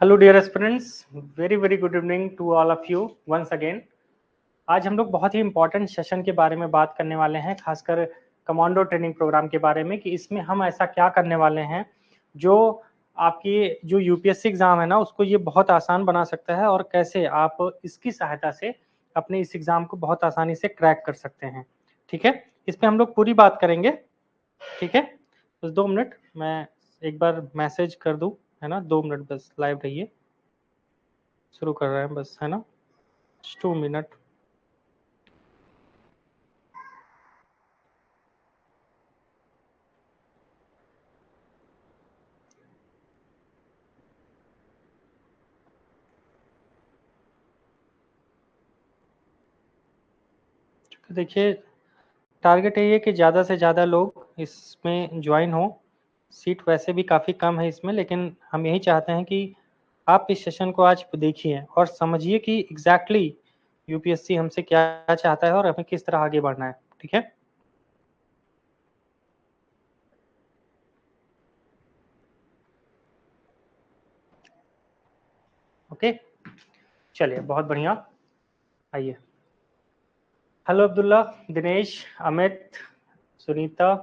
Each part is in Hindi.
Hello dear aspirants, very very good evening to all of you once again. आज हम लोग बहुत ही इंपॉर्टेंट सेशन के बारे में बात करने वाले हैं, खासकर कमांडो ट्रेनिंग प्रोग्राम के बारे में कि इसमें हम ऐसा क्या करने वाले हैं जो आपकी जो यूपीएससी एग्जाम है ना उसको ये बहुत आसान बना सकता है, और कैसे आप इसकी सहायता से अपने इस एग्जाम को बहुत आसानी से क्रैक कर सकते हैं। ठीक है, इस पे हम लोग पूरी बात करेंगे। ठीक है, बस 2 मिनट मैं एक बार मैसेज कर दूं, है ना। 2 मिनट बस लाइव रहिए, शुरू कर रहे हैं बस, है ना। 2 मिनट। तो देखिए, टारगेट यही है कि ज़्यादा से ज़्यादा लोग इसमें ज्वाइन हो। सीट वैसे भी काफ़ी कम है इसमें, लेकिन हम यही चाहते हैं कि आप इस सेशन को आज देखिए और समझिए कि एग्जैक्टली यूपीएससी हमसे क्या चाहता है और हमें किस तरह आगे बढ़ना है। ठीक है, ओके, चलिए बहुत बढ़िया। आइए। हेलो अब्दुल्ला, दिनेश, अमित, सुनीता,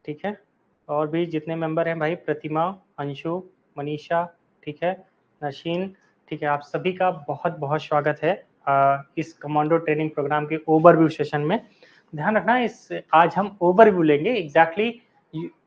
ठीक है, और भी जितने मेंबर हैं भाई, प्रतिमा, अंशु, मनीषा, ठीक है, नशीन, ठीक है, आप सभी का बहुत बहुत स्वागत है इस कमांडो ट्रेनिंग प्रोग्राम के ओवरव्यू सेशन में। ध्यान रखना, इस आज हम ओवरव्यू लेंगे एग्जैक्टली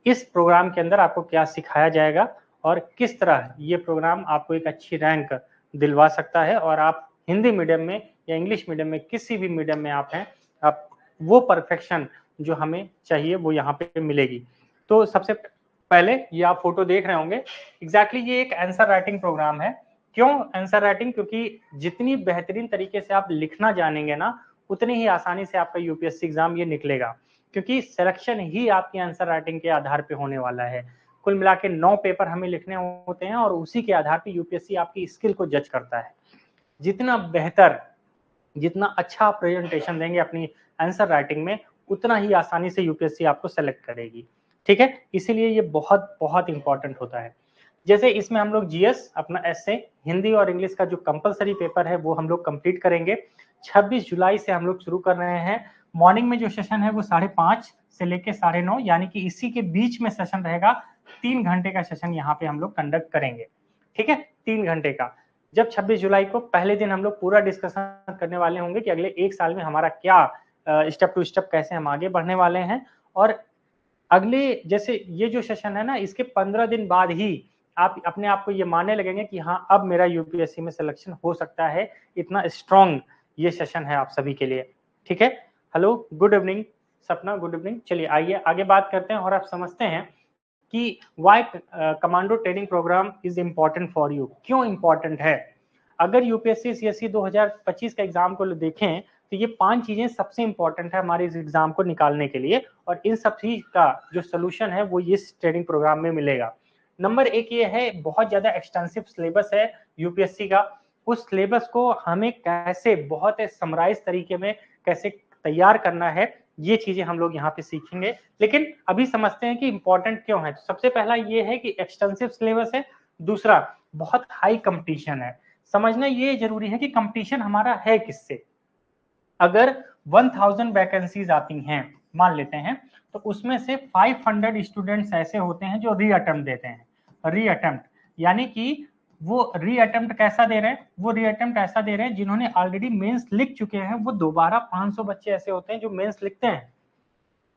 इस प्रोग्राम के अंदर आपको क्या सिखाया जाएगा और किस तरह ये प्रोग्राम आपको एक अच्छी रैंक दिलवा सकता है, और आप हिंदी मीडियम में या इंग्लिश मीडियम में, किसी भी मीडियम में आप हैं, आप वो परफेक्शन जो हमें चाहिए वो यहाँ पे मिलेगी। तो सबसे पहले ये आप फोटो देख रहे होंगे, एग्जैक्टली ये एक आंसर राइटिंग प्रोग्राम है। क्यों आंसर राइटिंग? क्योंकि जितनी बेहतरीन तरीके से आप लिखना जानेंगे ना, उतनी ही आसानी से आपका यूपीएससी एग्जाम ये निकलेगा, क्योंकि सिलेक्शन ही आपकी आंसर राइटिंग के आधार पे होने वाला है। कुल मिला के 9 पेपर हमें लिखने होते हैं और उसी के आधार पे यूपीएससी आपकी स्किल को जज करता है। जितना बेहतर, जितना अच्छा प्रेजेंटेशन देंगे अपनी आंसर राइटिंग में, उतना ही आसानी से यूपीएससी आपको सेलेक्ट करेगी। ठीक है, इसीलिए ये बहुत बहुत इंपॉर्टेंट होता है। जैसे इसमें हम लोग जीएस, अपना एसए, हिंदी और इंग्लिश का जो कंपलसरी पेपर है वो हम लोग कंप्लीट करेंगे। 26 जुलाई से हम लोग शुरू कर रहे हैं। मॉर्निंग में जो सेशन है वो 5:30 से लेके 9:30, यानी कि इसी के बीच में सेशन रहेगा। 3 घंटे का सेशन यहाँ पे हम लोग कंडक्ट करेंगे। ठीक है, 3 घंटे का। जब 26 जुलाई को पहले दिन हम लोग पूरा डिस्कशन करने वाले होंगे कि अगले एक साल में हमारा क्या स्टेप टू स्टेप कैसे हम आगे बढ़ने वाले हैं, और अगले जैसे ये जो सेशन है ना, इसके 15 दिन बाद ही आप अपने आप को ये मानने लगेंगे कि हाँ, अब मेरा यूपीएससी में सिलेक्शन हो सकता है। इतना स्ट्रॉन्ग ये सेशन है आप सभी के लिए। ठीक है, हेलो, गुड इवनिंग सपना, गुड इवनिंग। चलिए आइए आगे बात करते हैं और आप समझते हैं कि why commando training program is important for you. क्यों इम्पोर्टेंट है? अगर यूपीएससी सीएससी 2025 का एग्जाम को देखें तो ये 5 चीजें सबसे इंपॉर्टेंट है हमारे इस एग्जाम को निकालने के लिए, और इन सब चीज का जो सोल्यूशन है वो इस ट्रेनिंग प्रोग्राम में मिलेगा। नंबर एक ये है, बहुत ज्यादा एक्सटेंसिव सिलेबस है यूपीएससी का। उस सिलेबस को हमें कैसे बहुत समराइज तरीके में कैसे तैयार करना है, ये चीजें हम लोग यहाँ पे सीखेंगे। लेकिन अभी समझते हैं कि इंपॉर्टेंट क्यों है। तो सबसे पहला ये है कि एक्सटेंसिव सिलेबस है। दूसरा, बहुत हाई कंपटीशन है। समझना ये जरूरी है कि कंपटीशन हमारा है किससे। अगर 1000 वैकेंसीज आती हैं, मान लेते हैं, तो उसमें से 500 स्टूडेंट्स ऐसे होते हैं जो रीअटेम्प्ट देते हैं। रीअटेम्प्ट यानी कि वो रीअटेम्प्ट कैसा दे रहे हैं? वो रीअटेम्प्ट ऐसा दे रहे हैं जिन्होंने ऑलरेडी मेंस लिख चुके हैं, वो दोबारा 500 बच्चे ऐसे होते हैं जो मेंस लिखते हैं।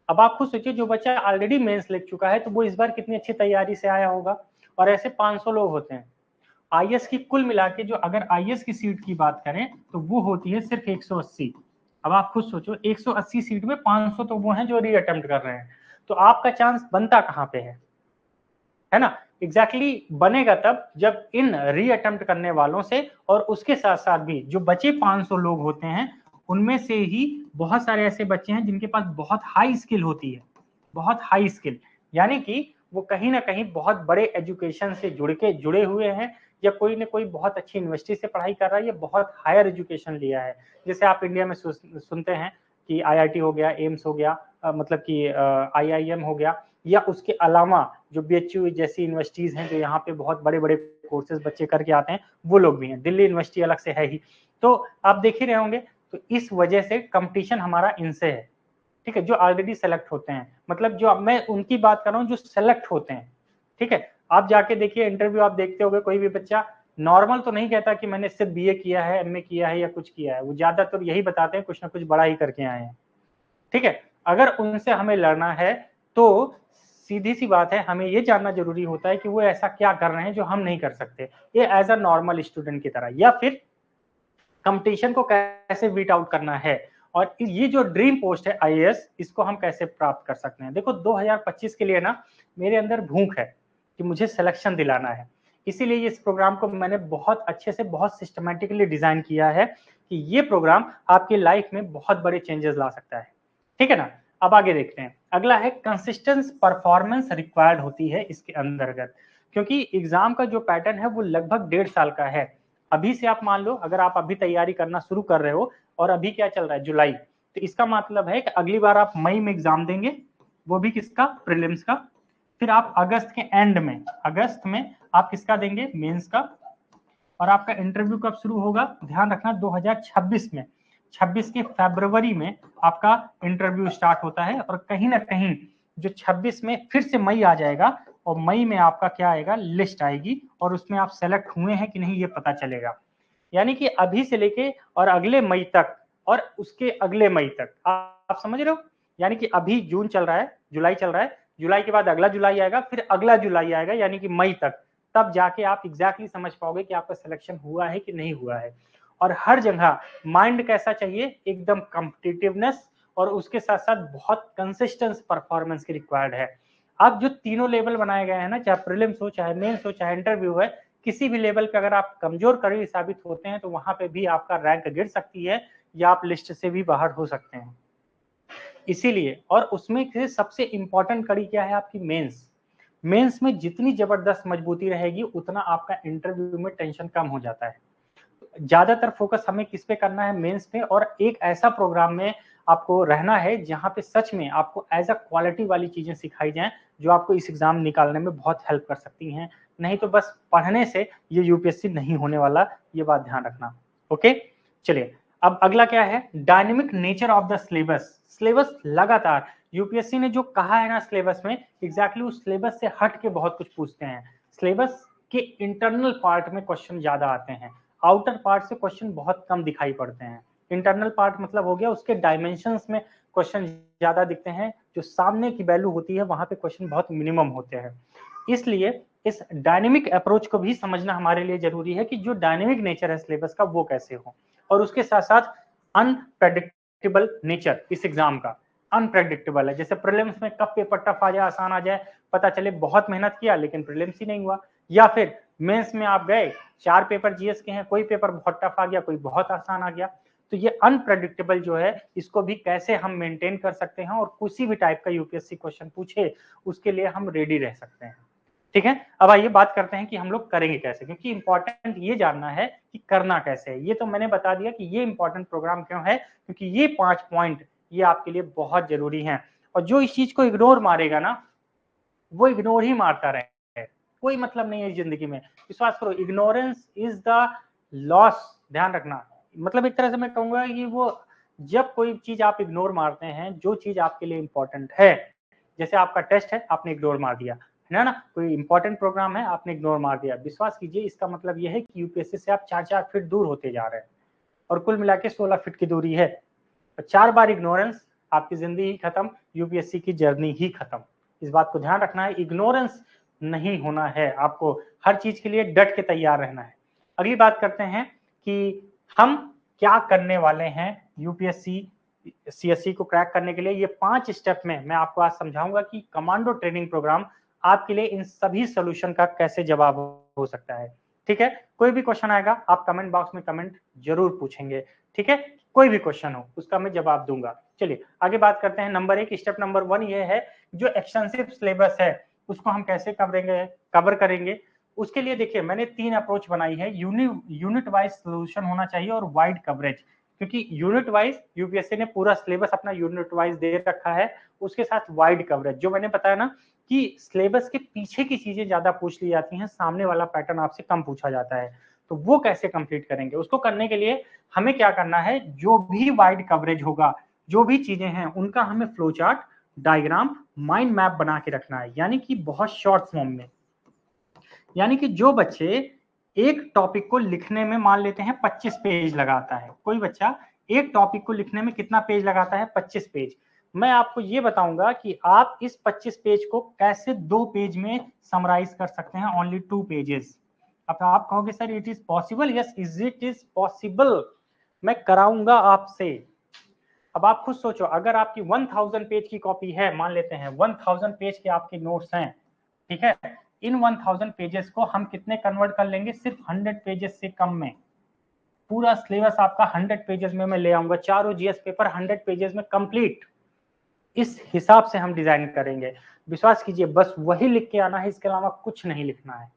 अब आप खुद सोचिए, जो बच्चा ऑलरेडी मेंस लिख चुका है तो वो इस बार कितनी अच्छी तैयारी से आया होगा। और ऐसे 500 लोग होते हैं। आईएएस की कुल मिला के, जो अगर आईएएस की सीट की बात करें तो वो होती है सिर्फ 180। अब आप खुद सोचो, 180 सीट में 500 तो वो हैं जो रीअटेम्प्ट कर रहे हैं। तो आपका चांस बनता कहाँ पे है ना। एग्जैक्टली बनेगा तब जब इन रीअटेम्प्ट करने वालों से और उसके साथ साथ भी जो बचे 500 लोग होते हैं, उनमें से ही बहुत सारे ऐसे बच्चे हैं जिनके पास बहुत हाई स्किल होती है। बहुत हाई स्किल यानी कि वो कहीं ना कहीं बहुत बड़े एजुकेशन से जुड़े हुए हैं, या कोई ना कोई बहुत अच्छी यूनिवर्सिटी से पढ़ाई कर रहा है, या बहुत हायर एजुकेशन लिया है। जैसे आप इंडिया में सुनते हैं कि आईआईटी हो गया, एम्स हो गया, मतलब कि आईआईएम हो गया, या उसके अलावा जो BHU जैसी यूनिवर्सिटीज हैं जो यहाँ पे बहुत बड़े बड़े कोर्सेज बच्चे करके आते हैं, वो लोग भी हैं। दिल्ली यूनिवर्सिटी अलग से है ही, तो आप देख ही रहे होंगे। तो इस वजह से कंपटीशन हमारा इनसे है, ठीक है, जो ऑलरेडी सेलेक्ट होते हैं, मतलब जो मैं उनकी बात कर रहा हूँ जो सेलेक्ट होते हैं, ठीक है। आप जाके देखिए इंटरव्यू, आप देखते होंगे कोई भी बच्चा नॉर्मल तो नहीं कहता कि मैंने सिर्फ BA किया है, MA किया है या कुछ किया है, वो ज्यादातर यही बताते हैं कुछ ना कुछ बड़ा ही करके आए हैं, ठीक है। अगर उनसे हमें लड़ना है तो सीधी सी बात है, हमें ये जानना जरूरी होता है कि वो ऐसा क्या कर रहे हैं जो हम नहीं कर सकते, ये एज अ नॉर्मल स्टूडेंट की तरह, या फिर कंपटीशन को कैसे बीट आउट करना है, और ये जो ड्रीम पोस्ट है IAS, इसको हम कैसे प्राप्त कर सकते हैं। देखो 2025 के लिए ना मेरे अंदर भूख है कि मुझे सिलेक्शन दिलाना है, इसीलिए इस प्रोग्राम को मैंने बहुत अच्छे से, बहुत सिस्टमेटिकली डिजाइन किया है कि ये प्रोग्राम आपकी लाइफ में बहुत बड़े चेंजेस ला सकता है, ठीक है ना। अब आगे देखते हैं, अगला है कंसिस्टेंस परफॉर्मेंस रिक्वायर्ड होती है इसके अंतर्गत, क्योंकि एग्जाम का जो पैटर्न है वो लगभग 1.5 साल का है। अभी से आप मान लो, अगर आप अभी तैयारी करना शुरू कर रहे हो और अभी क्या चल रहा है, जुलाई, तो इसका मतलब है कि अगली बार आप मई में एग्जाम देंगे, वो भी किसका, प्रीलिम्स का, फिर आप अगस्त के एंड में, अगस्त में आप किसका देंगे, मेंस का, और आपका इंटरव्यू कब शुरू होगा, ध्यान रखना 2026 में, 26 के फरवरी में आपका इंटरव्यू स्टार्ट होता है, और कहीं ना कहीं जो 26 में फिर से मई आ जाएगा, और मई में आपका क्या आएगा, लिस्ट आएगी, और उसमें आप सेलेक्ट हुए हैं कि नहीं ये पता चलेगा। यानी कि अभी से लेके और अगले मई तक और उसके अगले मई तक, आप समझ रहे हो, यानी कि अभी जून चल रहा है, जुलाई चल रहा है, जुलाई के बाद अगला जुलाई आएगा, फिर अगला जुलाई आएगा, यानी कि मई तक, तब जाके आप एग्जैक्टली समझ पाओगे कि आपका सिलेक्शन हुआ है कि नहीं हुआ है। और हर जगह माइंड कैसा चाहिए, एकदम कॉम्पिटिटिवनेस, और उसके साथ साथ बहुत कंसिस्टेंस परफॉर्मेंस की रिक्वायर्ड है। अब जो तीनों लेवल बनाए गए हैं ना, चाहे प्रीलिम्स हो, चाहे मेंस हो, चाहे इंटरव्यू है, किसी भी लेवल पे अगर आप कमजोर कड़ी साबित होते हैं तो वहां पे भी आपका रैंक गिर सकती है, या आप लिस्ट से भी बाहर हो सकते हैं। इसीलिए, और उसमें से सबसे इंपॉर्टेंट कड़ी क्या है, आपकी मेंस। मेंस में जितनी जबरदस्त मजबूती रहेगी उतना आपका इंटरव्यू में टेंशन कम हो जाता है। ज्यादातर फोकस हमें किस पे करना है, मेंस पे, और एक ऐसा प्रोग्राम में आपको रहना है जहां पे सच में आपको एज अ क्वालिटी वाली चीजें सिखाई जाएं जो आपको इस एग्जाम निकालने में बहुत हेल्प कर सकती हैं। नहीं तो बस पढ़ने से ये यूपीएससी नहीं होने वाला, ये बात ध्यान रखना। ओके, चलिए अब अगला क्या है, dynamic nature of the syllabus. Syllabus लगातार, यूपीएससी ने जो कहा है ना सिलेबस में, एग्जैक्टली उस सिलेबस से हट के बहुत कुछ पूछते हैं। सिलेबस के इंटरनल पार्ट में क्वेश्चन ज्यादा आते हैं, आउटर पार्ट से क्वेश्चन बहुत कम दिखाई पड़ते हैं। इंटरनल पार्ट मतलब हो गया उसके डायमेंशंस में क्वेश्चन ज्यादा दिखते हैं, जो सामने की वैल्यू होती है वहां पे क्वेश्चन बहुत मिनिमम होते हैं। इसलिए इस डायनेमिक अप्रोच को भी समझना हमारे लिए जरूरी है कि जो डायनेमिक नेचर है सिलेबस का वो कैसे हो, और उसके साथ साथ अनप्रेडिक्टेबल नेचर इस एग्जाम का अनप्रेडिक्टेबल है। जैसे प्रीलिम्स में कब पेपर टफ आ जाए, आसान आ जाए, पता चले बहुत मेहनत किया लेकिन प्रीलिम्स ही नहीं हुआ, या फिर मेंस में आप गए 4 पेपर जीएस के हैं, कोई पेपर बहुत टफ आ गया, कोई बहुत आसान आ गया। तो ये अनप्रेडिक्टेबल जो है इसको भी कैसे हम मेंटेन कर सकते हैं, और किसी भी टाइप का यूपीएससी क्वेश्चन पूछे उसके लिए हम रेडी रह सकते हैं। ठीक है, अब आइए बात करते हैं कि हम लोग करेंगे कैसे, क्योंकि इंपॉर्टेंट ये जानना है कि करना कैसे है। ये तो मैंने बता दिया कि ये इंपॉर्टेंट प्रोग्राम क्यों है, क्योंकि ये 5 पॉइंट ये आपके लिए बहुत जरूरी हैं, और जो इस चीज को इग्नोर मारेगा ना वो इग्नोर ही मारता रहे, कोई मतलब नहीं है जिंदगी में। विश्वास करो, इग्नोरेंस इज द लॉस, ध्यान रखना। मतलब एक तरह से मैं कहूंगा कि वो जब कोई चीज आप इग्नोर मारते हैं, जो चीज आपके लिए इंपॉर्टेंट है, जैसे आपका टेस्ट है आपने इग्नोर मार दिया है ना, कोई इंपॉर्टेंट प्रोग्राम है आपने इग्नोर मार दिया, विश्वास कीजिए इसका मतलब यह है कि यूपीएससी से आप 4-4 फीट दूर होते जा रहे हैं, और कुल मिला के 16 फीट की दूरी है। 4 बार इग्नोरेंस, आपकी जिंदगी खत्म, यूपीएससी की जर्नी ही खत्म। इस बात को ध्यान रखना है, इग्नोरेंस नहीं होना है, आपको हर चीज के लिए डट के तैयार रहना है। अगली बात करते हैं कि हम क्या करने वाले हैं यूपीएससी सीएससी को क्रैक करने के लिए। ये 5 स्टेप में मैं आपको आज समझाऊंगा कि कमांडो ट्रेनिंग प्रोग्राम आपके लिए इन सभी सोल्यूशन का कैसे जवाब हो सकता है। ठीक है, कोई भी क्वेश्चन आएगा आप कमेंट बॉक्स में कमेंट जरूर पूछेंगे, ठीक है, कोई भी क्वेश्चन हो उसका मैं जवाब दूंगा। चलिए आगे बात करते हैं। नंबर 1, स्टेप नंबर 1 ये है, जो एक्सटेंसिव सिलेबस है उसको हम कैसे कवर करेंगे। उसके लिए देखिए मैंने 3 अप्रोच बनाई है, यूनिट वाइज सोल्यूशन होना चाहिए और वाइड कवरेज। क्योंकि यूनिट वाइज यूपीएससी ने पूरा सिलेबस अपना यूनिट वाइज दे रखा है, उसके साथ वाइड कवरेज। जो मैंने बताया ना कि सिलेबस के पीछे की चीजें ज्यादा पूछ ली जाती हैं, सामने वाला पैटर्न आपसे कम पूछा जाता है, तो वो कैसे कंप्लीट करेंगे? उसको करने के लिए हमें क्या करना है, जो भी वाइड कवरेज होगा, जो भी चीजें हैं, उनका हमें flow chart, diagram, mind map बना के रखना है, यानी कि बहुत शॉर्ट फॉर्म में। यानी कि जो बच्चे एक टॉपिक को लिखने में मान लेते हैं 25 पेज लगाता है, कोई बच्चा एक टॉपिक को लिखने में कितना पेज लगाता है? 25 पेज। मैं आपको ये बताऊंगा कि आप इस 25 पेज को कैसे 2 पेज में समराइज कर सकते हैं, ओनली 2 पेजेस। अब आप कहोगे sir it is possible? Yes, it is possible, मैं कराऊंगा आपसे। अब आप खुद सोचो, अगर आपकी 1000 पेज की कॉपी है, मान लेते हैं 1000 पेज के आपके नोट्स हैं, ठीक है, इन 1000 पेजेस को हम कितने कन्वर्ट कर लेंगे? सिर्फ 100 पेजेस से कम में। पूरा सिलेबस आपका 100 पेजेस में मैं ले आऊंगा, चारों जीएस पेपर 100 पेजेस में कंप्लीट। इस हिसाब से हम डिजाइन करेंगे, विश्वास कीजिए, बस वही लिख के आना है, इसके अलावा कुछ नहीं लिखना है,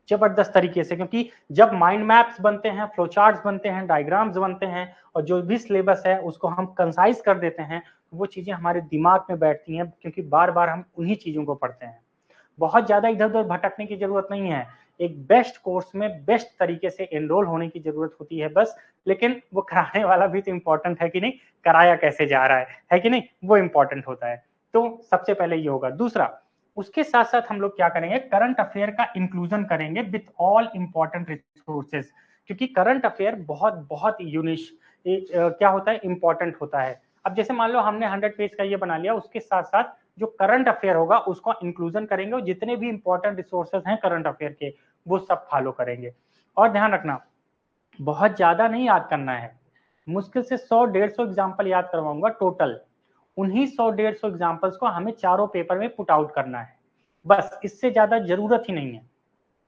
जबरदस्त तरीके से। क्योंकि जब माइंड मैप्स बनते हैं, फ्लो चार्ट्स बनते हैं, डायग्राम्स बनते हैं, और जो भी सिलेबस है उसको हम कंसाइज कर देते हैं, वो चीजें हमारे दिमाग में बैठती हैं, क्योंकि बार बार हम उन्हीं चीजों को पढ़ते हैं। बहुत ज्यादा इधर उधर भटकने की जरूरत नहीं है, एक बेस्ट कोर्स में बेस्ट तरीके से एनरोल होने की जरूरत होती है बस। लेकिन वो कराने वाला भी तो इम्पोर्टेंट है कि नहीं, कराया कैसे जा रहा है कि नहीं, वो इम्पोर्टेंट होता है। तो सबसे पहले ये होगा। दूसरा, उसके साथ साथ हम लोग क्या करेंगे, करंट अफेयर का इंक्लूजन करेंगे विथ ऑल इंपॉर्टेंट रिसोर्सेज, क्योंकि करंट अफेयर बहुत बहुत यूनिक क्या होता है, इंपॉर्टेंट होता है। अब जैसे मान लो हमने 100 पेज का ये बना लिया, उसके साथ साथ जो करंट अफेयर होगा उसको इंक्लूजन करेंगे, और जितने भी इंपॉर्टेंट रिसोर्सेज हैं करंट अफेयर के, वो सब फॉलो करेंगे। और ध्यान रखना, बहुत ज्यादा नहीं याद करना है, मुश्किल से 100-150 एग्जाम्पल याद करवाऊंगा टोटल। उन्हीं 100-150 एग्जाम्पल्स को हमें चारों पेपर में पुट आउट करना है, बस, इससे ज्यादा जरूरत ही नहीं है,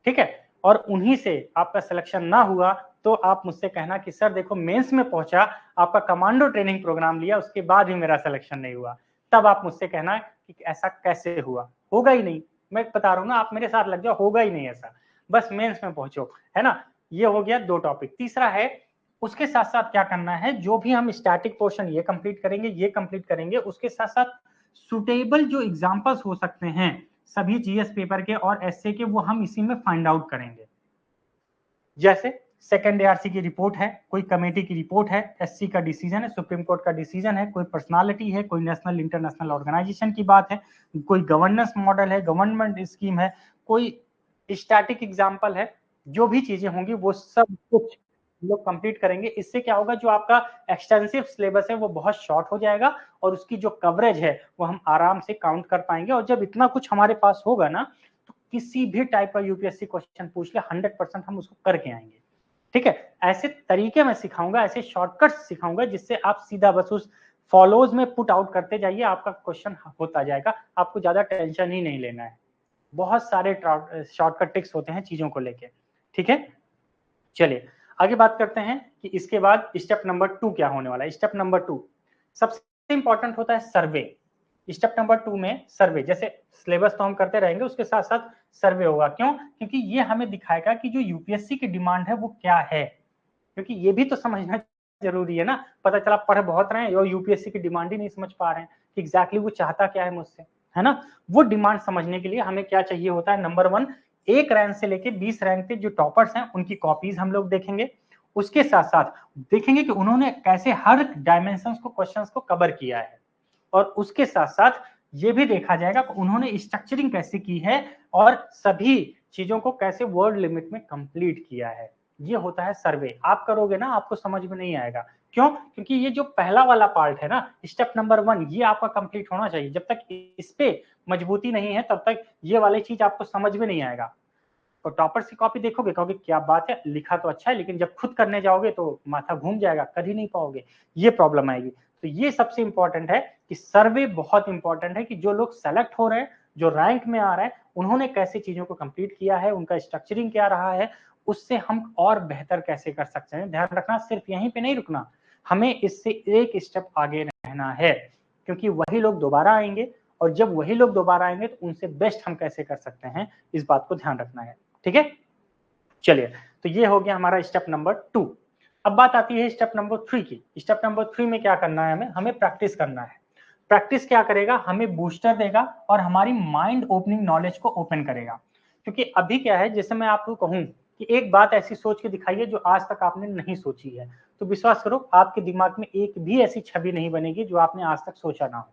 ठीक है। और उन्हीं से आपका सिलेक्शन ना हुआ तो आप मुझसे कहना कि सर देखो मेंस में पहुंचा, आपका कमांडो ट्रेनिंग प्रोग्राम लिया, उसके बाद भी मेरा सिलेक्शन नहीं हुआ, तब आप मुझसे कहना कि ऐसा कैसे हुआ। होगा ही नहीं, मैं बता रहा हूँ ना, आप मेरे साथ लग जाओ, होगा ही नहीं ऐसा, बस मेंस में पहुंचो, है ना। ये हो गया 2 टॉपिक। तीसरा है, उसके साथ साथ क्या करना है, जो भी हम स्टैटिक पोर्शन ये कंप्लीट करेंगे, ये कंप्लीट करेंगे, उसके साथ साथ सुटेबल जो एग्जांपल्स हो सकते हैं सभी जीएस पेपर के और एसए के, वो हम इसी में फाइंड आउट करेंगे। जैसे सेकंड एआरसी की रिपोर्ट है, कोई कमेटी की रिपोर्ट है, एससी का डिसीजन है, सुप्रीम कोर्ट का डिसीजन है, कोई पर्सनालिटी है, कोई नेशनल इंटरनेशनल ऑर्गेनाइजेशन की बात है, कोई गवर्नेंस मॉडल है, गवर्नमेंट स्कीम है, कोई स्टैटिक एग्जाम्पल है, जो भी चीजें होंगी वो सब कुछ लोग कंप्लीट करेंगे। इससे क्या होगा, जो आपका एक्सटेंसिव सिलेबस है वो बहुत शॉर्ट हो जाएगा, और उसकी जो कवरेज है वो हम आराम से काउंट कर पाएंगे। और जब इतना कुछ हमारे पास होगा ना, तो किसी भी टाइप का यूपीएससी क्वेश्चन पूछ ले 100% हम उसको करके आएंगे, ठीक है। ऐसे तरीके मैं सिखाऊंगा, ऐसे शॉर्टकट सिखाऊंगा, जिससे आप सीधा बस उस फॉलोज में पुट आउट करते जाइए, आपका क्वेश्चन होता जाएगा, आपको ज्यादा टेंशन ही नहीं लेना है। बहुत सारे शॉर्टकट ट्रिक्स होते हैं चीजों को लेके, ठीक है। चलिए आगे बात करते हैं कि इसके बाद स्टेप नंबर 2 क्या होने वाला है। स्टेप नंबर 2 सबसे इंपॉर्टेंट होता है सर्वे। स्टेप नंबर 2 में सर्वे, जैसे सिलेबस तो हम करते रहेंगे, उसके साथ साथ सर्वे होगा। क्यों? क्योंकि ये हमें दिखाएगा कि जो यूपीएससी की डिमांड है वो क्या है, क्योंकि ये भी तो समझना जरूरी है ना। पता चला पढ़ बहुत रहे हैं और यूपीएससी की डिमांड ही नहीं समझ पा रहे हैं कि एग्जैक्टली वो चाहता क्या है मुझसे, है ना। वो डिमांड समझने के लिए हमें क्या चाहिए होता है, नंबर 1, 1 रैंक से लेके 20 रैंक के जो टॉपर्स हैं उनकी कॉपीज हम लोग देखेंगे। उसके साथ साथ देखेंगे कि उन्होंने कैसे हर डायमेंशन को, क्वेश्चंस को कवर किया है, और उसके साथ साथ ये भी देखा जाएगा कि उन्होंने स्ट्रक्चरिंग कैसे की है और सभी चीजों को कैसे वर्ड लिमिट में कंप्लीट किया है। ये होता है सर्वे। आप करोगे ना, आपको समझ में नहीं आएगा। क्यों? क्योंकि ये जो पहला वाला पार्ट है ना, स्टेप नंबर 1, ये आपका कंप्लीट होना चाहिए। जब तक इस पे मजबूती नहीं है तब तक ये वाली चीज आपको समझ में नहीं आएगा। और टॉपर्स की कॉपी देखोगे, कहोगे क्या बात है, लिखा तो अच्छा है, लेकिन जब खुद करने जाओगे तो माथा घूम जाएगा, कर ही नहीं पाओगे, ये प्रॉब्लम आएगी। तो ये सबसे इंपॉर्टेंट है कि सर्वे बहुत इंपॉर्टेंट है, कि जो लोग सेलेक्ट हो रहे हैं, जो रैंक में आ रहे हैं, उन्होंने कैसे चीजों को कंप्लीट किया है, उनका स्ट्रक्चरिंग क्या रहा है, उससे हम और बेहतर कैसे कर सकते हैं। ध्यान रखना, सिर्फ यहीं पे नहीं रुकना, हमें इससे एक स्टेप आगे रहना है, क्योंकि वही लोग दोबारा आएंगे, और जब वही लोग दोबारा आएंगे तो उनसे बेस्ट हम कैसे कर सकते हैं, इस बात को ध्यान रखना है, ठीक है। चलिए, तो ये हो गया हमारा स्टेप नंबर 2। अब बात आती है स्टेप नंबर 3 की। स्टेप नंबर 3 में क्या करना है हमें प्रैक्टिस करना है। प्रैक्टिस क्या करेगा, हमें बूस्टर देगा और हमारी माइंड ओपनिंग नॉलेज को ओपन करेगा। क्योंकि अभी क्या है, जैसे मैं आपको कहूं कि एक बात ऐसी सोच के दिखाइए जो आज तक आपने नहीं सोची है, तो विश्वास करो आपके दिमाग में एक भी ऐसी छवि नहीं बनेगी जो आपने आज तक सोचा ना हो।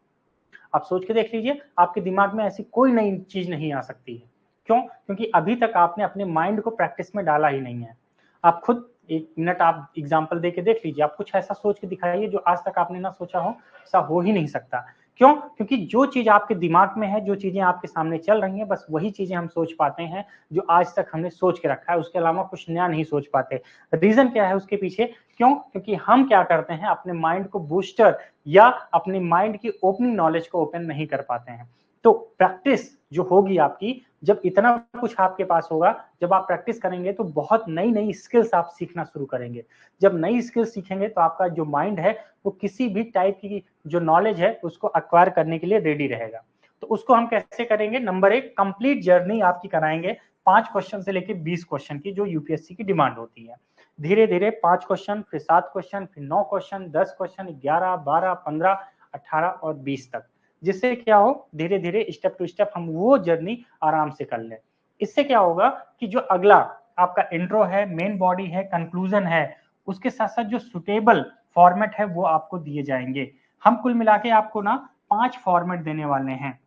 आप सोच के देख लीजिए, आपके दिमाग में ऐसी कोई नई चीज नहीं आ सकती है। क्यों? क्योंकि अभी तक आपने अपने माइंड को प्रैक्टिस में डाला ही नहीं है। आप खुद एक मिनट आप एग्जाम्पल दे के देख लीजिए, आप कुछ ऐसा सोच के दिखाइए जो आज तक आपने ना सोचा हो, ऐसा हो ही नहीं सकता। क्यों? क्योंकि जो चीज आपके दिमाग में है, जो चीजें आपके सामने चल रही हैं, बस वही चीजें हम सोच पाते हैं जो आज तक हमने सोच के रखा है, उसके अलावा कुछ नया नहीं सोच पाते। रीजन क्या है उसके पीछे? क्यों? क्योंकि हम क्या करते हैं, अपने माइंड को बूस्टर या अपने माइंड की ओपनिंग नॉलेज को ओपन नहीं कर पाते हैं। तो प्रैक्टिस जो होगी आपकी, जब इतना कुछ आपके पास होगा, जब आप प्रैक्टिस करेंगे तो बहुत नई नई स्किल्स आप सीखना शुरू करेंगे। जब नई स्किल्स सीखेंगे तो आपका जो माइंड है वो किसी भी टाइप की जो नॉलेज है उसको एक्वायर करने के लिए रेडी रहेगा। तो उसको हम कैसे करेंगे? नंबर 1, कंप्लीट जर्नी आपकी कराएंगे 5 क्वेश्चन से लेकर 20 क्वेश्चन की, जो यूपीएससी की डिमांड होती है। धीरे धीरे 5 क्वेश्चन, फिर 7 क्वेश्चन, फिर 9 क्वेश्चन, 10 क्वेश्चन, 11, 12, 15, 18 और 20 तक, जिससे क्या हो, धीरे धीरे स्टेप टू स्टेप हम वो जर्नी आराम से कर लें। इससे क्या होगा कि जो अगला आपका इंट्रो है, मेन बॉडी है, कंक्लूजन है, उसके साथ साथ जो सुटेबल फॉर्मेट है वो आपको दिए जाएंगे। हम कुल मिला के आपको ना 5 फॉर्मेट देने वाले हैं,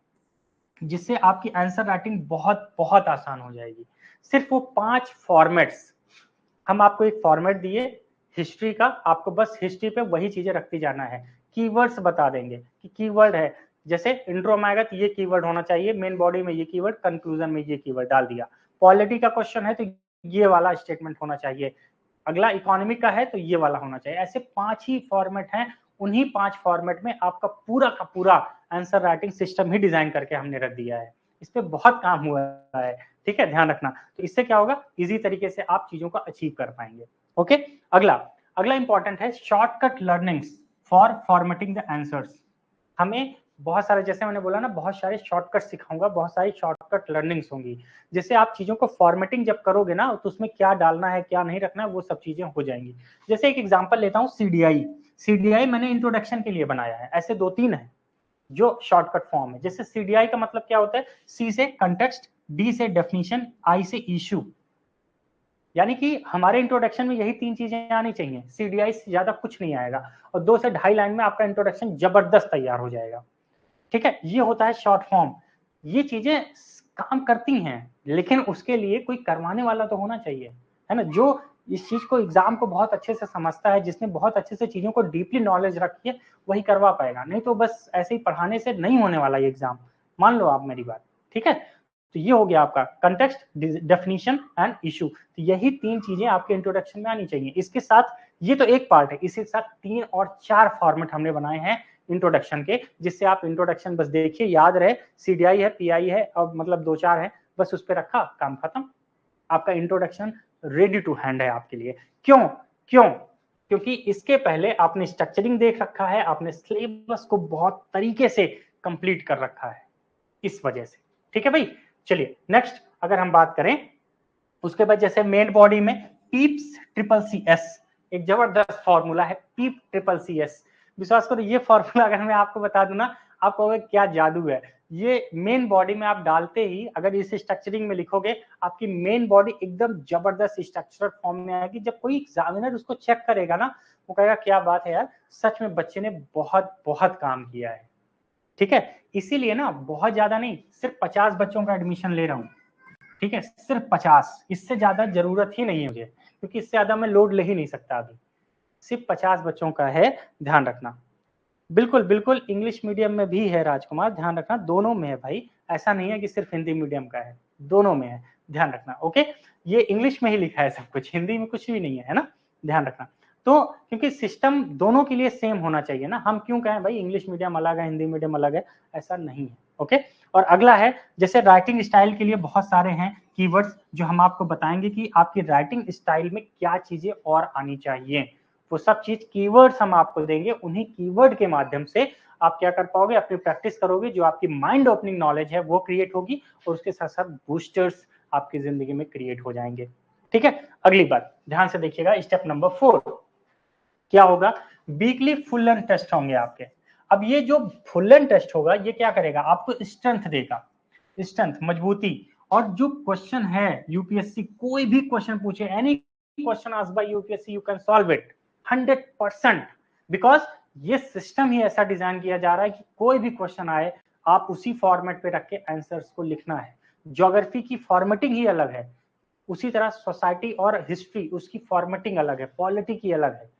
जिससे आपकी आंसर राइटिंग बहुत बहुत आसान हो जाएगी। सिर्फ वो 5 फॉर्मेट्स, हम आपको एक फॉर्मेट दिए हिस्ट्री का, आपको बस हिस्ट्री पे वही चीजें रखती जाना है। कीवर्ड्स बता देंगे कि कीवर्ड है, जैसे इंट्रो में आएगा तो ये कीवर्ड होना चाहिए, मेन बॉडी में ये कीवर्ड, कंक्लूजन में ये कीवर्ड डाल दिया। पॉलिटी का क्वेश्चन है तो ये वाला स्टेटमेंट होना चाहिए, अगला इकोनॉमिक का है तो ये वाला होना चाहिए। ऐसे 5 ही फॉर्मेट हैं, उन्हीं 5 फॉर्मेट में आपका पूरा का पूरा आंसर राइटिंग सिस्टम ही डिजाइन करके हमने रख दिया है। इस पे बहुत काम हुआ है, ठीक है, ध्यान रखना। तो इससे क्या होगा, इजी तरीके से आप चीजों को अचीव कर पाएंगे। ओके, अगला अगला इंपॉर्टेंट है shortcut learnings for formatting the answers. हमें बहुत सारे, जैसे मैंने बोला ना, बहुत सारे शॉर्टकट सिखाऊंगा, बहुत सारी शॉर्टकट लर्निंग्स होंगी, जिससे आप चीजों को फॉर्मेटिंग जब करोगे ना तो उसमें क्या डालना है क्या नहीं रखना है वो सब चीजें हो जाएंगी। जैसे एक एग्जांपल लेता हूँ, सीडीआई मैंने इंट्रोडक्शन के लिए बनाया है, ऐसे 2-3 है जो शॉर्टकट फॉर्म है। जैसे सीडीआई का मतलब क्या होता है, सी से कंटेक्स्ट, डी से डेफिनेशन, आई से इशू, यानी कि हमारे इंट्रोडक्शन में यही 3 चीजें आनी चाहिए, सीडीआई से ज्यादा कुछ नहीं आएगा, और 2 से 2.5 लाइन में आपका इंट्रोडक्शन जबरदस्त तैयार हो जाएगा। ठीक है, ये होता है शॉर्ट फॉर्म। ये चीजें काम करती हैं, लेकिन उसके लिए कोई करवाने वाला तो होना चाहिए, है ना, जो इस चीज को, एग्जाम को बहुत अच्छे से समझता है, जिसने बहुत अच्छे से चीजों को डीपली नॉलेज रखी है, वही करवा पाएगा। नहीं तो बस ऐसे ही पढ़ाने से नहीं होने वाला ये एग्जाम, मान लो आप मेरी बात, ठीक है। तो ये हो गया आपका कंटेक्स्ट, डेफिनेशन एंड इशू। तो यही 3 चीजें आपके इंट्रोडक्शन में आनी चाहिए। इसके साथ ये तो एक पार्ट है, इसके साथ 3 और 4 फॉर्मेट हमने बनाए हैं इंट्रोडक्शन के, जिससे आप इंट्रोडक्शन बस देखिए, याद रहे, सीडीआई है, पीआई है, और मतलब 2-4 है, बस उस पर रखा, काम खत्म, आपका इंट्रोडक्शन रेडी टू हैंड है आपके लिए। क्यों? क्यों? क्योंकि इसके पहले आपने स्ट्रक्चरिंग देख रखा है, आपने सिलेबस को बहुत तरीके से कंप्लीट कर रखा है, इस वजह से। ठीक है भाई, चलिए नेक्स्ट अगर हम बात करें, उसके बाद जैसे मेन बॉडी में पीप्स ट्रिपल सी एस, एक जबरदस्त फॉर्मूला है, पीप ट्रिपल सी एस। विश्वास करो, ये फॉर्मूला अगर मैं आपको बता दूं ना, आप कहोगे क्या जादू है। ये मेन बॉडी में आप डालते ही, अगर इस स्ट्रक्चरिंग में लिखोगे, आपकी मेन बॉडी एकदम जबरदस्त स्ट्रक्चरल फॉर्म में आएगी। जब कोई एग्जामिनर उसको चेक करेगा ना, वो कहेगा क्या बात है यार, सच में बच्चे ने बहुत बहुत काम किया है। ठीक है, इसीलिए ना बहुत ज्यादा नहीं, सिर्फ 50 बच्चों का एडमिशन ले रहा हूँ, ठीक है, सिर्फ 50, इससे ज्यादा जरूरत ही नहीं है मुझे, क्योंकि इससे ज्यादा मैं लोड ले ही नहीं सकता अभी। सिर्फ 50 बच्चों का है, ध्यान रखना। बिल्कुल बिल्कुल, इंग्लिश मीडियम में भी है राजकुमार, ध्यान रखना, दोनों में है भाई, ऐसा नहीं है कि सिर्फ हिंदी मीडियम का है, दोनों में है, ध्यान रखना। ओके, ये इंग्लिश में ही लिखा है सब कुछ, हिंदी में कुछ भी नहीं है ना, ध्यान रखना। तो क्योंकि सिस्टम दोनों के लिए सेम होना चाहिए ना, हम क्यों कहें भाई इंग्लिश मीडियम अलग है हिंदी मीडियम अलग है, ऐसा नहीं है। ओके, और अगला है, जैसे राइटिंग स्टाइल के लिए बहुत सारे हैं कीवर्ड्स, जो हम आपको बताएंगे कि आपकी राइटिंग स्टाइल में क्या चीजें और आनी चाहिए। वो सब चीज कीवर्ड्स हम आपको देंगे, उन्हीं कीवर्ड के माध्यम से आप क्या कर पाओगे, अपनी प्रैक्टिस करोगे, जो आपकी माइंड ओपनिंग नॉलेज है वो क्रिएट होगी, और उसके साथ साथ बूस्टर्स आपकी जिंदगी में क्रिएट हो जाएंगे। ठीक है, अगली बात ध्यान से देखिएगा, स्टेप नंबर 4। क्या होगा, वीकली फुल लेंथ टेस्ट होंगे आपके। अब ये जो फुल लेंथ टेस्ट होगा ये क्या करेगा, आपको स्ट्रेंथ देगा, स्ट्रेंथ, मजबूती। और जो क्वेश्चन है यूपीएससी कोई भी क्वेश्चन पूछे, any question asked by UPSC you can solve it 100%, because ये सिस्टम ही ऐसा डिजाइन किया जा रहा है कि कोई भी क्वेश्चन आए आप उसी फॉर्मेट पे रख के आंसर्स को लिखना है। ज्योग्राफी की फॉर्मेटिंग ही अलग है, उसी तरह सोसाइटी और हिस्ट्री उसकी फॉर्मेटिंग अलग है, पॉलिटी की अलग है,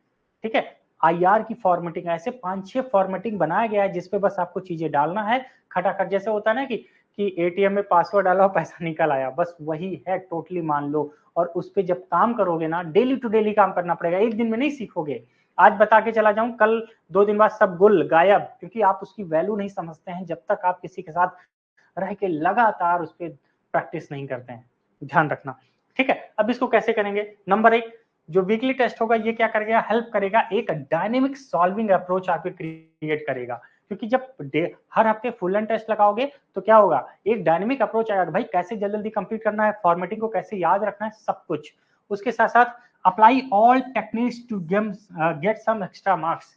ठीक है। आईआर की फॉर्मेटिंग, ऐसे 5-6 फॉर्मेटिंग बनाया गया है जिसपे बस आपको चीजें डालना है खटाखट। जैसे होता है ना कि एटीएम में पासवर्ड डाला पैसा निकल आया, बस वही है टोटली, मान लो। और उस पे जब काम करोगे ना, डेली टू डेली काम करना पड़ेगा, एक दिन में नहीं सीखोगे। आज बता के चला जाऊं, कल 2 दिन बाद सब गुल गायब, क्योंकि आप उसकी वैल्यू नहीं समझते हैं जब तक आप किसी के साथ रह के लगातार उस पर प्रैक्टिस नहीं करते हैं। ध्यान रखना, ठीक है। अब इसको कैसे करेंगे, नंबर 1 जो वीकली टेस्ट होगा ये क्या करेगा, हेल्प करेगा, एक डायनेमिक सॉल्विंग अप्रोच आपके क्रिएट करेगा। क्योंकि जब हर हफ्ते फुल एंड टेस्ट लगाओगे तो क्या होगा, एक डायनेमिक अप्रोच आएगा, भाई कैसे जल्दी जल्दी कंप्लीट करना है, फॉर्मेटिंग को कैसे याद रखना है, सब कुछ। उसके साथ साथ apply all techniques to get some extra marks.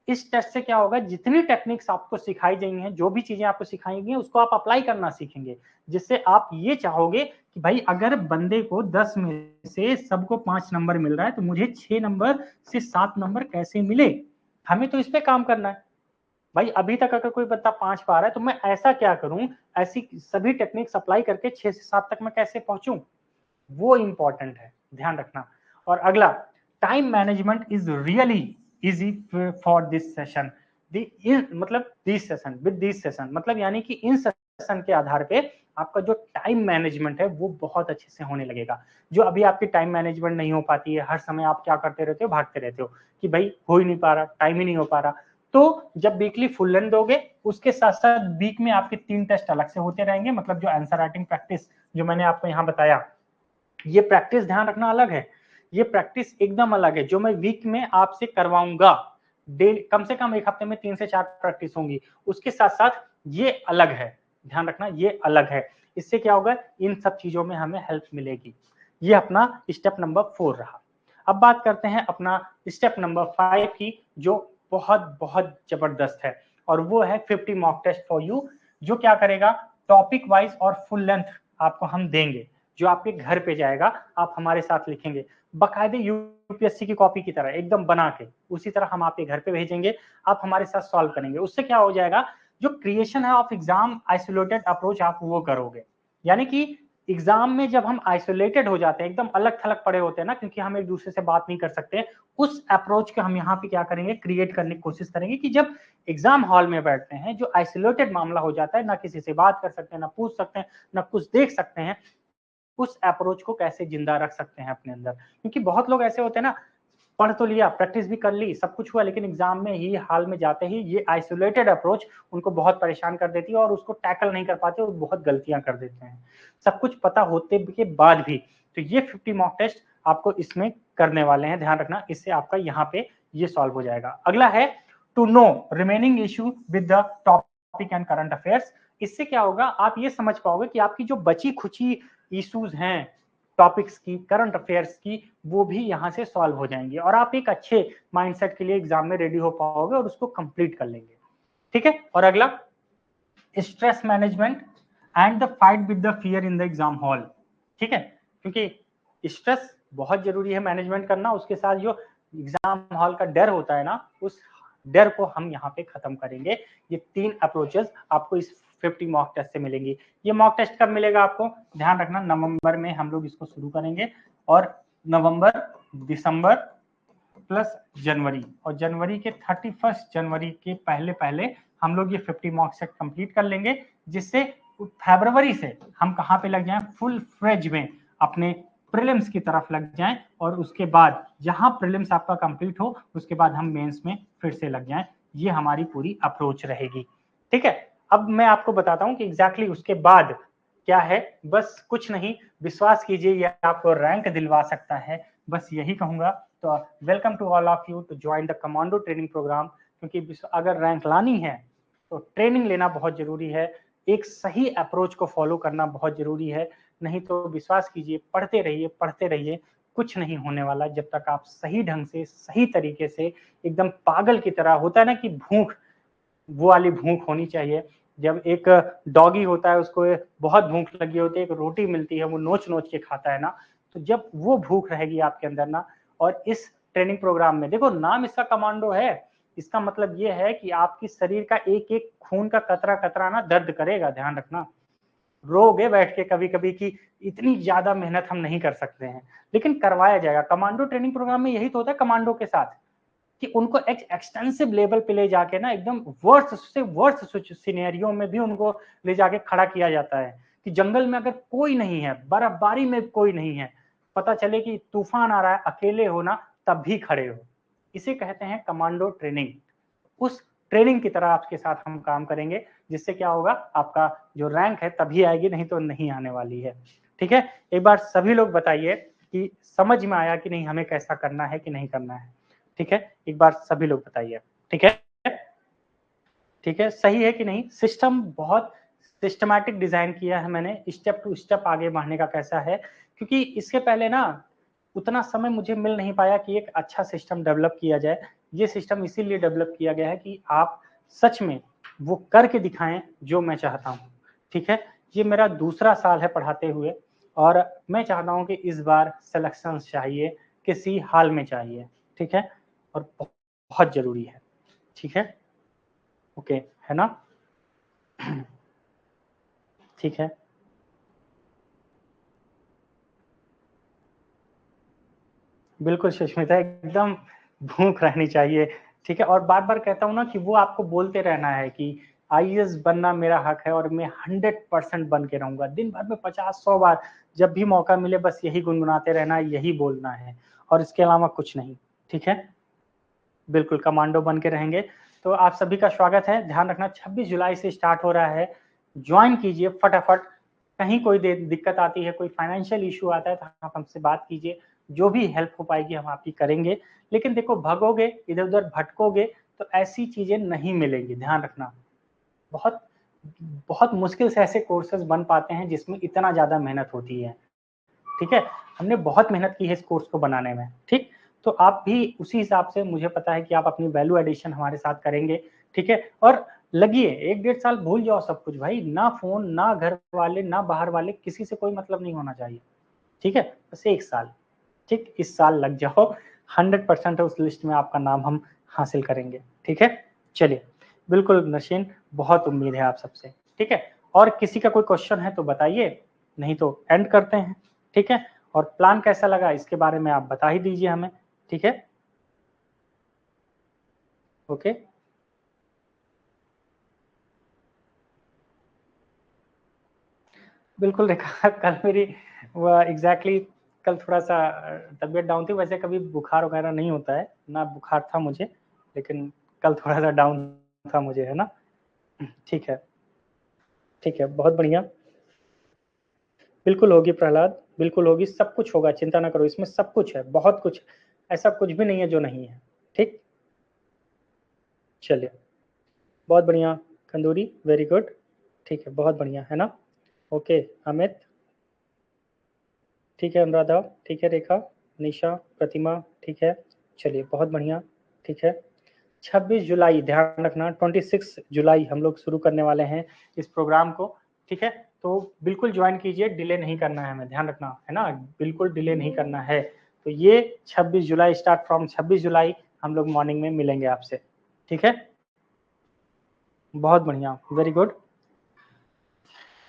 इस टेस्ट से क्या होगा, जितनी टेक्निक्स आपको सिखाई गई हैं, जो भी चीजें आपको सिखाई गई हैं उसको आप अप्लाई करना सीखेंगे, जिससे आप ये चाहोगे कि भाई अगर बंदे को 10 में से सबको 5 नंबर मिल रहा है तो मुझे 6 नंबर से 7 नंबर कैसे मिले, हमें तो इस पे काम करना है। भाई अभी तक अगर कोई बंदा 5 पा रहा है तो मैं ऐसा क्या करूं, ऐसी सभी टेक्निक्स अप्लाई करके 6 से 7 तक मैं कैसे पहुंचूं, वो इंपॉर्टेंट है, ध्यान रखना। और अगला, time management is really easy for this session, मतलब this session with this session, मतलब यानी कि इन सेशन के आधार पे आपका जो टाइम मैनेजमेंट है वो बहुत अच्छे से होने लगेगा। जो अभी आपकी टाइम मैनेजमेंट नहीं हो पाती है, हर समय आप क्या करते रहते हो, भागते रहते हो कि भाई हो ही नहीं पा रहा, टाइम ही नहीं हो पा रहा, तो जब वीकली फुल लेंथ दोगे उसके साथ साथ वीक में आपके 3 टेस्ट अलग से होते रहेंगे, मतलब जो आंसर राइटिंग प्रैक्टिस जो मैंने आपको यहाँ बताया, ये प्रैक्टिस ध्यान रखना अलग है, ये प्रैक्टिस एकदम अलग है जो मैं वीक में आपसे करवाऊंगा। डेली कम से कम एक हफ्ते में 3 से 4 प्रैक्टिस होंगी, उसके साथ साथ ये अलग है, ध्यान रखना ये अलग है। इससे क्या होगा, इन सब चीजों में हमें हेल्प मिलेगी। ये अपना स्टेप नंबर 4 रहा। अब बात करते हैं अपना स्टेप नंबर 5 की, जो बहुत बहुत जबरदस्त है, और वो है 50 मॉक टेस्ट फॉर यू। जो क्या करेगा, टॉपिक वाइज और फुल लेंथ आपको हम देंगे, जो आपके घर पे जाएगा, आप हमारे साथ लिखेंगे बकायदे यूपीएससी की कॉपी की तरह एकदम बना के, उसी तरह हम आपके घर पे भेजेंगे, आप हमारे साथ सॉल्व करेंगे। उससे क्या हो जाएगा, जो क्रिएशन है ऑफ एग्जाम आइसोलेटेड अप्रोच आप वो करोगे। यानी कि एग्जाम में जब हम आइसोलेटेड हो जाते हैं, एकदम अलग थलग पड़े होते हैं ना, क्योंकि हम एक दूसरे से बात नहीं कर सकते, उस अप्रोच के हम यहाँ पे क्या करेंगे, क्रिएट करने की कोशिश करेंगे कि जब एग्जाम हॉल में बैठते हैं, जो आइसोलेटेड मामला हो जाता है, ना किसी से बात कर सकते हैं, ना पूछ सकते हैं, ना कुछ देख सकते हैं, उस अप्रोच को कैसे जिंदा रख सकते हैं अपने अंदर। क्योंकि बहुत लोग ऐसे होते हैं ना, पढ़ तो लिया, प्रैक्टिस भी कर ली, सब कुछ हुआ, लेकिन एग्जाम में ही हाल में जाते ही ये आइसोलेटेड अप्रोच उनको बहुत परेशान कर देती है और उसको टैकल नहीं कर पाते और बहुत गलतियां कर देते हैं, सब कुछ पता होते के बाद भी। तो ये 50 मॉक टेस्ट आपको इसमें करने वाले हैं, ध्यान रखना, इससे आपका यहाँ पे ये सॉल्व हो जाएगा। अगला है to know remaining issue with the topic and current affairs. इससे क्या होगा, आप ये समझ पाओगे कि आपकी जो बची खुची इश्यूज हैं टॉपिक्स की, करंट अफेयर्स की, वो भी यहाँ से सॉल्व हो जाएंगे और आप एक अच्छे माइंडसेट के लिए एग्जाम में रेडी हो पाओगे और उसको कंप्लीट कर लेंगे, ठीक है। और अगला, stress management and the fight with the fear in the exam hall, ठीक है। क्योंकि स्ट्रेस बहुत जरूरी है मैनेजमेंट करना, उसके साथ जो एग्जाम हॉल का डर होता है ना, उस डर को हम यहाँ पे खत्म करेंगे। ये 3 अप्रोचेस आपको इस 50 मॉक टेस्ट से मिलेंगी। ये मॉक टेस्ट कब मिलेगा आपको, ध्यान रखना, नवंबर में हम लोग इसको शुरू करेंगे, और नवंबर, दिसंबर प्लस जनवरी, और जनवरी के 31 जनवरी के पहले पहले हम लोग ये 50 मॉक टेस्ट कंप्लीट कर लेंगे, जिससे फरवरी से हम कहाँ पे लग जाएं, फुल फ्रेज में अपने प्रीलिम्स की तरफ लग जाएं, और उसके बाद जहां प्रीलिम्स आपका कंप्लीट हो उसके बाद हम मेंस में फिर से लग जाएं। ये हमारी पूरी अप्रोच रहेगी, ठीक है। अब मैं आपको बताता हूं कि एग्जैक्टली उसके बाद क्या है, बस कुछ नहीं, विश्वास कीजिए ये आपको रैंक दिलवा सकता है, बस यही कहूंगा। तो welcome to all of you to join the commando training program, क्योंकि अगर रैंक लानी है तो ट्रेनिंग लेना बहुत जरूरी है, एक सही अप्रोच को फॉलो करना बहुत जरूरी है, नहीं तो विश्वास कीजिए पढ़ते रहिए कुछ नहीं होने वाला जब तक आप सही ढंग से, सही तरीके से, एकदम पागल की तरह, होता है ना कि भूख, वो वाली भूख होनी चाहिए। जब एक डॉगी होता है, उसको बहुत भूख लगी होती है, एक रोटी मिलती है, वो नोच नोच के खाता है ना, तो जब वो भूख रहेगी आपके अंदर ना, और इस ट्रेनिंग प्रोग्राम में देखो नाम इसका कमांडो है, इसका मतलब ये है कि आपकी शरीर का एक एक खून का कतरा कतरा ना दर्द करेगा, ध्यान रखना। रोगे बैठ के कभी कभी कि इतनी ज्यादा मेहनत हम नहीं कर सकते हैं, लेकिन करवाया जाएगा। कमांडो ट्रेनिंग प्रोग्राम में यही तो होता है कमांडो के साथ, कि उनको एक एक्सटेंसिव लेवल पे ले जाके ना, एकदम वर्स्ट से वर्स्ट सिनेरियो में भी उनको ले जाके खड़ा किया जाता है, कि जंगल में अगर कोई नहीं है, बर्फबारी में कोई नहीं है, पता चले कि तूफान आ रहा है, अकेले हो ना, तब भी खड़े हो। इसे कहते हैं कमांडो ट्रेनिंग। उस ट्रेनिंग की तरह आपके साथ हम काम करेंगे, जिससे क्या होगा, आपका जो रैंक है तभी आएगी, नहीं तो नहीं आने वाली है। ठीक है, एक बार सभी लोग बताइए कि समझ में आया कि नहीं, हमें कैसा करना है कि नहीं करना है। ठीक है, एक बार सभी लोग बताइए। ठीक है, ठीक है, सही है कि नहीं। सिस्टम बहुत सिस्टमैटिक डिजाइन किया है मैंने, स्टेप टू स्टेप आगे बढ़ने का कैसा है, क्योंकि इसके पहले ना उतना समय मुझे मिल नहीं पाया कि एक अच्छा सिस्टम डेवलप किया जाए। ये सिस्टम इसीलिए डेवलप किया गया है कि आप सच में वो करके दिखाएं जो मैं चाहता हूँ। ठीक है, ये मेरा दूसरा साल है पढ़ाते हुए, और मैं चाहता हूँ कि इस बार सिलेक्शन चाहिए, किसी हाल में चाहिए। ठीक है, और बहुत जरूरी है। ठीक है, ओके, है ना। ठीक है, बिल्कुल सुष्मिता, एकदम भूख रहनी चाहिए। ठीक है, और बार बार कहता हूँ ना कि वो आपको बोलते रहना है कि आईएएस बनना मेरा हक है, और मैं 100% बन के रहूंगा। दिन भर में 50-100 बार जब भी मौका मिले बस यही गुनगुनाते रहना है, यही बोलना है, और इसके अलावा कुछ नहीं। ठीक है, बिल्कुल कमांडो बन के रहेंगे। तो आप सभी का स्वागत है। ध्यान रखना 26 जुलाई से स्टार्ट हो रहा है, ज्वाइन कीजिए फटाफट। कहीं कोई दिक्कत आती है, कोई फाइनेंशियल इशू आता है, तो आप हमसे बात कीजिए, जो भी हेल्प हो पाएगी हम आपकी करेंगे। लेकिन देखो, भगोगे इधर उधर भटकोगे तो ऐसी चीजें नहीं मिलेंगी, ध्यान रखना। बहुत बहुत मुश्किल से ऐसे कोर्सेज बन पाते हैं जिसमें इतना ज्यादा मेहनत होती है। ठीक है, हमने बहुत मेहनत की है इस कोर्स को बनाने में। ठीक, तो आप भी उसी हिसाब से, मुझे पता है कि आप अपनी वैल्यू एडिशन हमारे साथ करेंगे। ठीक है, और लगिए, 1-1.5 साल भूल जाओ सब कुछ भाई, ना फोन, ना घर वाले, ना बाहर वाले, किसी से कोई मतलब नहीं होना चाहिए। ठीक है, बस 1 साल, ठीक, इस साल लग जाओ, 100% उस लिस्ट में आपका नाम हम हासिल करेंगे। ठीक है, चलिए, बिल्कुल नशीन, बहुत उम्मीद है आप सबसे। ठीक है, और किसी का कोई क्वेश्चन है तो बताइए, नहीं तो एंड करते हैं। ठीक है, और प्लान कैसा लगा इसके बारे में आप बता ही दीजिए हमें। ठीक है, ओके, बिल्कुल रेखा, कल मेरी वो एग्जैक्टली कल थोड़ा सा तबीयत डाउन थी। वैसे कभी बुखार वगैरह नहीं होता है ना, बुखार था मुझे, लेकिन कल थोड़ा सा डाउन था मुझे, है ना। ठीक है, ठीक है, बहुत बढ़िया। बिल्कुल होगी प्रहलाद, बिल्कुल होगी, सब कुछ होगा, चिंता ना करो, इसमें सब कुछ है, बहुत कुछ, ऐसा कुछ भी नहीं है जो नहीं है। ठीक, चलिए, बहुत बढ़िया कंदूरी, वेरी गुड। ठीक है, बहुत बढ़िया, है ना। ओके, अमित, ठीक है, अनुराधा, ठीक है, रेखा, निशा, प्रतिमा, ठीक है, चलिए, बहुत बढ़िया। ठीक है, 26 जुलाई, ध्यान रखना 26 जुलाई हम लोग शुरू करने वाले हैं इस प्रोग्राम को। ठीक है, तो बिल्कुल ज्वाइन कीजिए, डिले नहीं करना है हमें, ध्यान रखना है ना, बिल्कुल डिले नहीं करना है। तो ये 26 जुलाई, स्टार्ट फ्रॉम 26 जुलाई हम लोग मॉर्निंग में मिलेंगे आपसे। ठीक है, बहुत बढ़िया, वेरी गुड।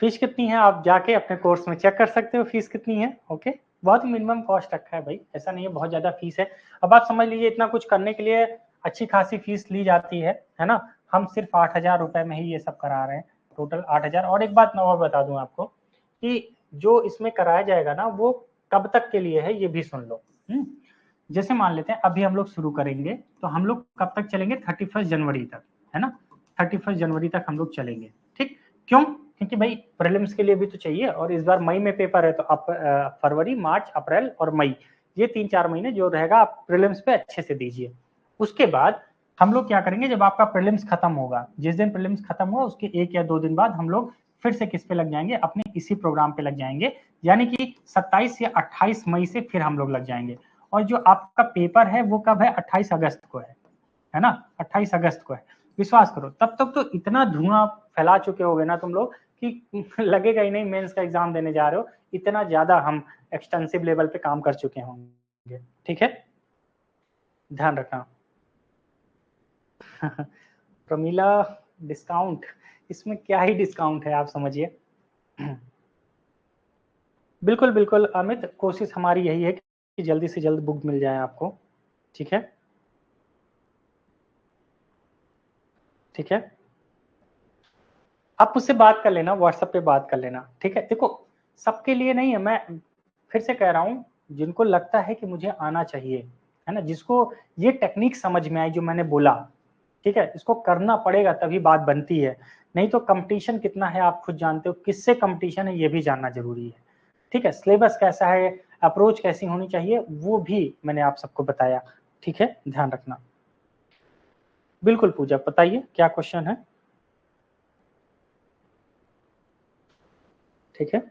फीस कितनी है आप जाके अपने कोर्स में चेक कर सकते हो, फीस कितनी है। ओके, बहुत मिनिमम कॉस्ट रखा है भाई, ऐसा नहीं है बहुत ज्यादा फीस है। अब आप समझ लीजिए, इतना कुछ करने के लिए अच्छी खासी फीस ली जाती है ना। हम सिर्फ 8,000 रुपए में ही ये सब करा रहे हैं, टोटल 8,000। और एक बात मैं और बता दूं आपको, कि जो इसमें कराया जाएगा ना, वो कब तक के लिए है ये भी सुन लो। जैसे मान लेते हैं अभी हम लोग शुरू करेंगे, तो हम लोग कब तक चलेंगे, 31 जनवरी तक, है ना। 31 जनवरी तक हम लोग चलेंगे। ठीक, क्यों, क्योंकि भाई प्रीलिम्स के लिए भी तो चाहिए, और इस बार मई में पेपर है, तो आप फरवरी, मार्च, अप्रैल और मई, ये 3-4 महीने जो रहेगा आप प्रीलिम्स पे अच्छे से दीजिए। उसके बाद हम लोग क्या करेंगे, जब आपका प्रीलिम्स खत्म होगा, जिस दिन प्रीलिम्स खत्म हुआ उसके 1 या 2 दिन बाद हम लोग फिर से किस पे लग जाएंगे, अपने इसी प्रोग्राम पे लग जाएंगे, यानी कि 27 या 28 मई से फिर हम लोग लग जाएंगे। और जो आपका पेपर है वो कब है, 28 अगस्त को है ना, 28 अगस्त को है। विश्वास करो तब तक तो इतना धुआं फैला चुके होगे ना तुम लोग कि लगेगा ही नहीं मेंस का एग्जाम देने जा रहे हो, इतना ज्यादा हम एक्सटेंसिव लेवल पे काम कर चुके होंगे। ठीक है, ध्यान रखना। प्रमीला, डिस्काउंट, इसमें क्या ही डिस्काउंट है, आप समझिए। बिल्कुल बिल्कुल अमित, कोशिश हमारी यही है कि जल्दी से जल्द बुक मिल जाए आपको। ठीक है, ठीक है, आप मुझसे बात कर लेना, व्हाट्सएप पे बात कर लेना। ठीक है, देखो सबके लिए नहीं है, मैं फिर से कह रहा हूँ, जिनको लगता है कि मुझे आना चाहिए, है ना, जिसको ये टेक्निक समझ में आई जो मैंने बोला, ठीक है, इसको करना पड़ेगा तभी बात बनती है, नहीं तो कंपटीशन कितना है आप खुद जानते हो, किससे कंपटीशन है ये भी जानना जरूरी है। ठीक है, सिलेबस कैसा है, अप्रोच कैसी होनी चाहिए, वो भी मैंने आप सबको बताया। ठीक है, ध्यान रखना। बिल्कुल पूजा, बताइए क्या क्वेश्चन है। ठीक है,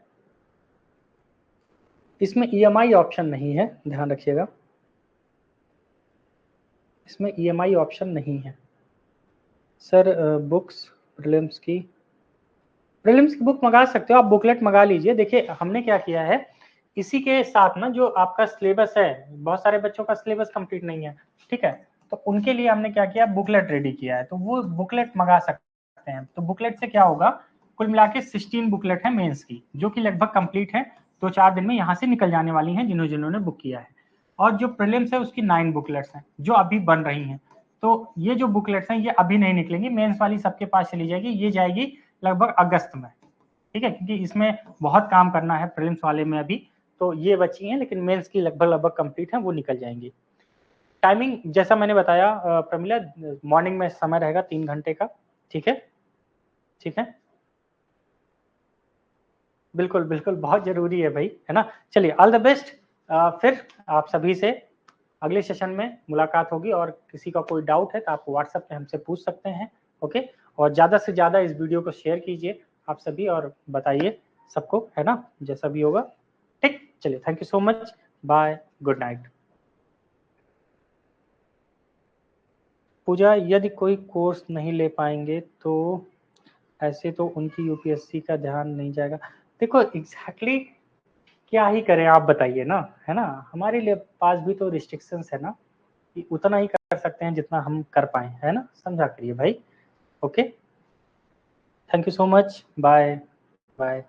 इसमें ईएमआई ऑप्शन नहीं है, ध्यान रखिएगा, इसमें ईएमआई ऑप्शन नहीं है। सर बुक्स प्रीलिम्स की बुक मंगा सकते हो आप, बुकलेट मंगा लीजिए। देखिए हमने क्या किया है, इसी के साथ ना जो आपका सिलेबस है, बहुत सारे बच्चों का सिलेबस कंप्लीट नहीं है, ठीक है, तो उनके लिए हमने क्या किया, बुकलेट रेडी किया है, तो वो बुकलेट मंगा सकते हैं। तो बुकलेट से क्या होगा, कुल मिला के 16 बुकलेट है मेंस की, जो कि लगभग कंप्लीट है, 2-4 दिन में यहाँ से निकल जाने वाली हैं जिन्होंने बुक किया है। और जो प्रीलिम्स है उसकी 9 बुकलेट्स हैं जो अभी बन रही हैं। तो ये जो बुकलेट्स हैं ये अभी नहीं निकलेंगी, मेंस वाली सबके पास चली जाएगी, ये जाएगी लगभग अगस्त में। ठीक है, क्योंकि इसमें बहुत काम करना है प्रीलिम्स वाले में अभी, तो ये बची हैं, लेकिन मेंस की लगभग कंप्लीट है, वो निकल जाएंगी। टाइमिंग जैसा मैंने बताया प्रमिला, मॉर्निंग में समय रहेगा 3 घंटे का। ठीक है, ठीक है, बिल्कुल बिल्कुल बहुत जरूरी है भाई, है ना। चलिए ऑल द बेस्ट, फिर आप सभी से अगले सेशन में मुलाकात होगी, और किसी का कोई डाउट है तो आप व्हाट्सएप पे हमसे पूछ सकते हैं। ओके, और ज़्यादा से ज़्यादा इस वीडियो को शेयर कीजिए आप सभी, और बताइए सबको, है ना, जैसा भी होगा। ठीक, चलिए, thank you so much, bye, good night. Pooja, यदि कोई कोर्स नहीं ले पाएंगे तो ऐसे तो उनकी यूपीएससी का ध्यान नहीं जाएगा। देखो एग्जैक्टली क्या ही करें आप बताइए ना, है ना, हमारे लिए पास भी तो रिस्ट्रिक्शंस है ना, कि उतना ही कर सकते हैं जितना हम कर पाए, है ना, समझा करिए भाई। Okay, thank you so much, bye bye.